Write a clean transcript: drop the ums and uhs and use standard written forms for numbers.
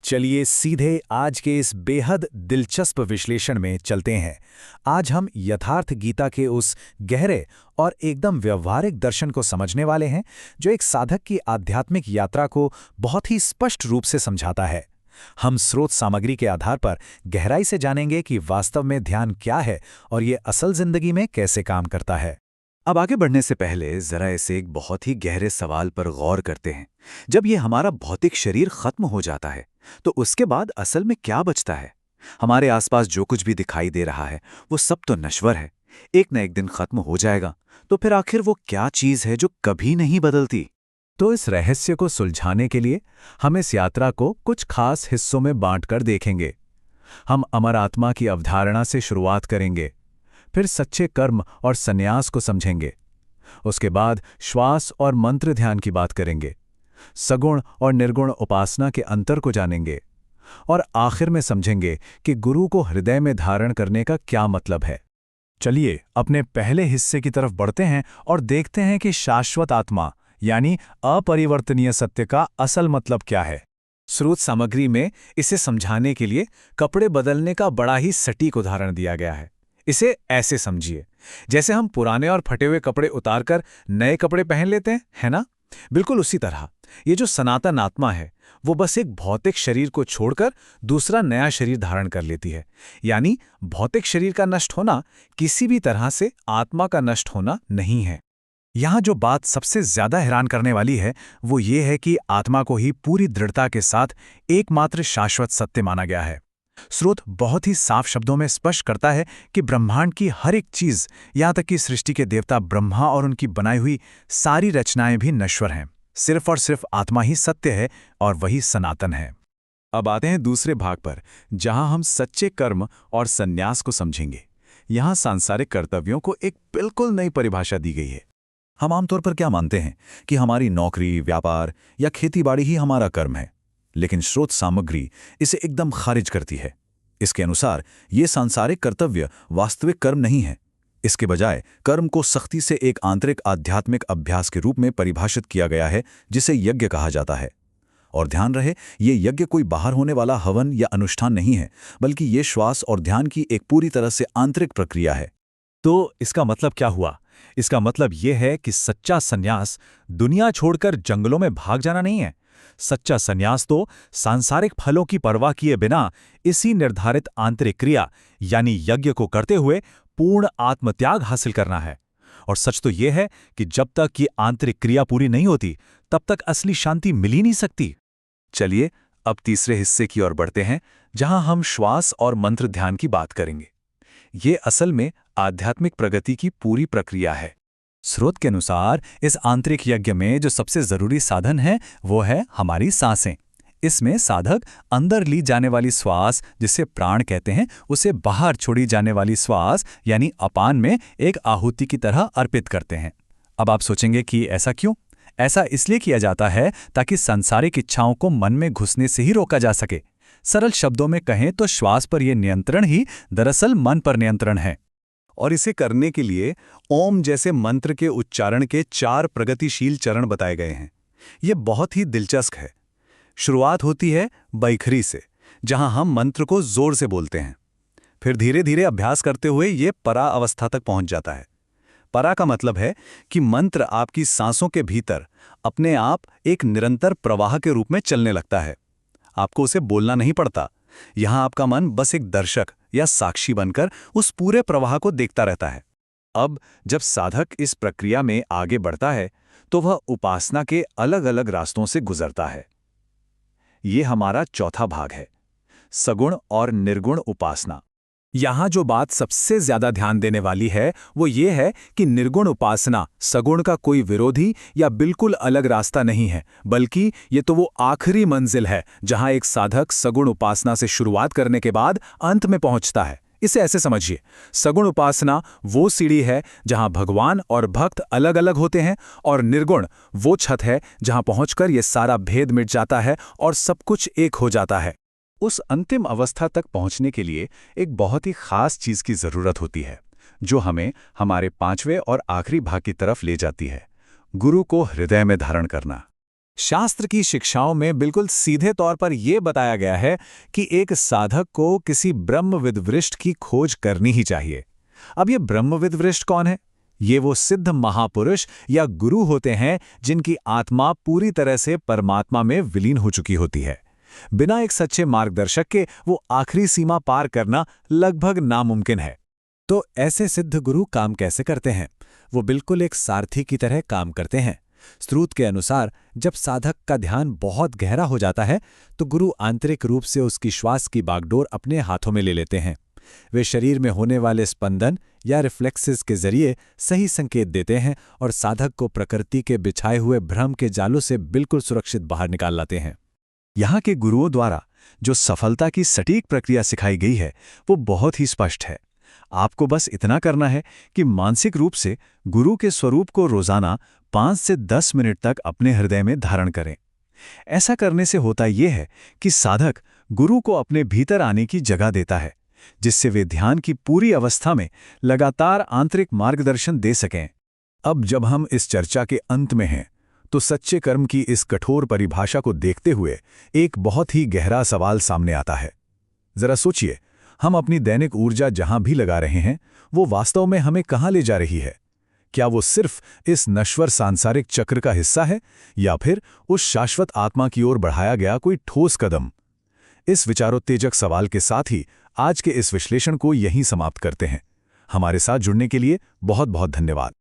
चलिए सीधे आज के इस बेहद दिलचस्प विश्लेषण में चलते हैं। आज हम यथार्थ गीता के उस गहरे और एकदम व्यवहारिक दर्शन को समझने वाले हैं, जो एक साधक की आध्यात्मिक यात्रा को बहुत ही स्पष्ट रूप से समझाता है। हम स्रोत सामग्री के आधार पर गहराई से जानेंगे कि वास्तव में ध्यान क्या है और ये असल जिंदगी में कैसे काम करता है। अब आगे बढ़ने से पहले जरा ऐसे एक बहुत ही गहरे सवाल पर गौर करते हैं। जब ये हमारा भौतिक शरीर खत्म हो जाता है तो उसके बाद असल में क्या बचता है? हमारे आसपास जो कुछ भी दिखाई दे रहा है वो सब तो नश्वर है, एक न एक दिन खत्म हो जाएगा। तो फिर आखिर वो क्या चीज है जो कभी नहीं बदलती? तो इस रहस्य को सुलझाने के लिए हम इस यात्रा को कुछ खास हिस्सों में बांटकर देखेंगे। हम अमर आत्मा की अवधारणा से शुरुआत करेंगे, फिर सच्चे कर्म और संन्यास को समझेंगे। उसके बाद श्वास और मंत्र ध्यान की बात करेंगे, सगुण और निर्गुण उपासना के अंतर को जानेंगे, और आखिर में समझेंगे कि गुरु को हृदय में धारण करने का क्या मतलब है। चलिए अपने पहले हिस्से की तरफ बढ़ते हैं और देखते हैं कि शाश्वत आत्मा यानी अपरिवर्तनीय सत्य का असल मतलब क्या है। स्रोत सामग्री में इसे समझाने के लिए कपड़े बदलने का बड़ा ही सटीक उदाहरण दिया गया है। इसे ऐसे समझिए, जैसे हम पुराने और फटे हुए कपड़े उतारकर नए कपड़े पहन लेते हैं, है ना? बिल्कुल उसी तरह ये जो सनातन आत्मा है वो बस एक भौतिक शरीर को छोड़कर दूसरा नया शरीर धारण कर लेती है। यानी भौतिक शरीर का नष्ट होना किसी भी तरह से आत्मा का नष्ट होना नहीं है। यहाँ जो बात सबसे ज्यादा हैरान करने वाली है वो ये है कि आत्मा को ही पूरी दृढ़ता के साथ एकमात्र शाश्वत सत्य माना गया है। स्रोत बहुत ही साफ शब्दों में स्पष्ट करता है कि ब्रह्मांड की हर एक चीज, यहाँ तक कि सृष्टि के देवता ब्रह्मा और उनकी बनाई हुई सारी रचनाएं भी नश्वर हैं। सिर्फ और सिर्फ आत्मा ही सत्य है और वही सनातन है। अब आते हैं दूसरे भाग पर, जहां हम सच्चे कर्म और संन्यास को समझेंगे। यहाँ सांसारिक कर्तव्यों को एक बिल्कुल नई परिभाषा दी गई है। हम आमतौर पर क्या मानते हैं कि हमारी नौकरी, व्यापार या खेतीबाड़ी ही हमारा कर्म है, लेकिन स्रोत सामग्री इसे एकदम खारिज करती है। इसके अनुसार ये सांसारिक कर्तव्य वास्तविक कर्म नहीं है। इसके बजाय कर्म को सख्ती से एक आंतरिक आध्यात्मिक अभ्यास के रूप में परिभाषित किया गया है, जिसे यज्ञ कहा जाता है। और ध्यान रहे, ये यज्ञ कोई बाहर होने वाला हवन या अनुष्ठान नहीं है, बल्कि ये श्वास और ध्यान की एक पूरी तरह से आंतरिक प्रक्रिया है। तो इसका मतलब क्या हुआ? इसका मतलब यह है कि सच्चा संन्यास दुनिया छोड़कर जंगलों में भाग जाना नहीं है। सच्चा संन्यास तो सांसारिक फलों की परवाह किए बिना इसी निर्धारित आंतरिक क्रिया यानी यज्ञ को करते हुए पूर्ण आत्मत्याग हासिल करना है। और सच तो यह है कि जब तक ये आंतरिक क्रिया पूरी नहीं होती तब तक असली शांति मिल ही नहीं सकती। चलिए अब तीसरे हिस्से की ओर बढ़ते हैं, जहां हम श्वास और मंत्र ध्यान की बात करेंगे। ये असल में आध्यात्मिक प्रगति की पूरी प्रक्रिया है। स्रोत के अनुसार इस आंतरिक यज्ञ में जो सबसे जरूरी साधन है वो है हमारी सांसें। इसमें साधक अंदर ली जाने वाली श्वास, जिसे प्राण कहते हैं, उसे बाहर छोड़ी जाने वाली श्वास यानी अपान में एक आहुति की तरह अर्पित करते हैं। अब आप सोचेंगे कि ऐसा क्यों? ऐसा इसलिए किया जाता है ताकि सांसारिक इच्छाओं को मन में घुसने से ही रोका जा सके। सरल शब्दों में कहें तो श्वास पर यह नियंत्रण ही दरअसल मन पर नियंत्रण है। और इसे करने के लिए ओम जैसे मंत्र के उच्चारण के 4 प्रगतिशील चरण बताए गए हैं। ये बहुत ही दिलचस्प है। शुरुआत होती है बैखरी से, जहां हम मंत्र को जोर से बोलते हैं। फिर धीरे धीरे अभ्यास करते हुए ये परा अवस्था तक पहुंच जाता है। परा का मतलब है कि मंत्र आपकी सांसों के भीतर अपने आप एक निरंतर प्रवाह के रूप में चलने लगता है। आपको उसे बोलना नहीं पड़ता। यहां आपका मन बस एक दर्शक या साक्षी बनकर उस पूरे प्रवाह को देखता रहता है। अब जब साधक इस प्रक्रिया में आगे बढ़ता है तो वह उपासना के अलग अलग रास्तों से गुजरता है। यह हमारा चौथा भाग है, सगुण और निर्गुण उपासना। यहां जो बात सबसे ज्यादा ध्यान देने वाली है वो ये है कि निर्गुण उपासना सगुण का कोई विरोधी या बिल्कुल अलग रास्ता नहीं है, बल्कि ये तो वो आखिरी मंजिल है जहां एक साधक सगुण उपासना से शुरुआत करने के बाद अंत में पहुंचता है। इसे ऐसे समझिए, सगुण उपासना वो सीढ़ी है जहां भगवान और भक्त अलग अलग होते हैं, और निर्गुण वो छत है जहां पहुंचकर ये सारा भेद मिट जाता है और सब कुछ एक हो जाता है। उस अंतिम अवस्था तक पहुंचने के लिए एक बहुत ही खास चीज की जरूरत होती है, जो हमें हमारे 5वें और आखिरी भाग की तरफ ले जाती है, गुरु को हृदय में धारण करना। शास्त्र की शिक्षाओं में बिल्कुल सीधे तौर पर यह बताया गया है कि एक साधक को किसी ब्रह्मविद वृष्ट की खोज करनी ही चाहिए। अब ये ब्रह्मविद वृष्ट कौन है? ये वो सिद्ध महापुरुष या गुरु होते हैं जिनकी आत्मा पूरी तरह से परमात्मा में विलीन हो चुकी होती है। बिना एक सच्चे मार्गदर्शक के वो आखिरी सीमा पार करना लगभग नामुमकिन है। तो ऐसे सिद्ध गुरु काम कैसे करते हैं? वो बिल्कुल एक सारथी की तरह काम करते हैं। स्रोत के अनुसार जब साधक का ध्यान बहुत गहरा हो जाता है तो गुरु आंतरिक रूप से उसकी श्वास की बागडोर अपने हाथों में ले लेते हैं। वे शरीर में होने वाले स्पंदन या रिफ्लेक्सेस के जरिए सही संकेत देते हैं और साधक को प्रकृति के बिछाए हुए भ्रम के जालों से बिल्कुल सुरक्षित बाहर निकाल लाते हैं। यहाँ के गुरुओं द्वारा जो सफलता की सटीक प्रक्रिया सिखाई गई है वो बहुत ही स्पष्ट है। आपको बस इतना करना है कि मानसिक रूप से गुरु के स्वरूप को रोजाना 5 से 10 मिनट तक अपने हृदय में धारण करें। ऐसा करने से होता यह है कि साधक गुरु को अपने भीतर आने की जगह देता है, जिससे वे ध्यान की पूरी अवस्था में लगातार आंतरिक मार्गदर्शन दे सकें। अब जब हम इस चर्चा के अंत में हैं, तो सच्चे कर्म की इस कठोर परिभाषा को देखते हुए एक बहुत ही गहरा सवाल सामने आता है। जरा सोचिए, हम अपनी दैनिक ऊर्जा जहां भी लगा रहे हैं, वो वास्तव में हमें कहां ले जा रही है? क्या वो सिर्फ इस नश्वर सांसारिक चक्र का हिस्सा है या फिर उस शाश्वत आत्मा की ओर बढ़ाया गया कोई ठोस कदम? इस विचारोत्तेजक सवाल के साथ ही आज के इस विश्लेषण को यहीं समाप्त करते हैं। हमारे साथ जुड़ने के लिए बहुत बहुत धन्यवाद।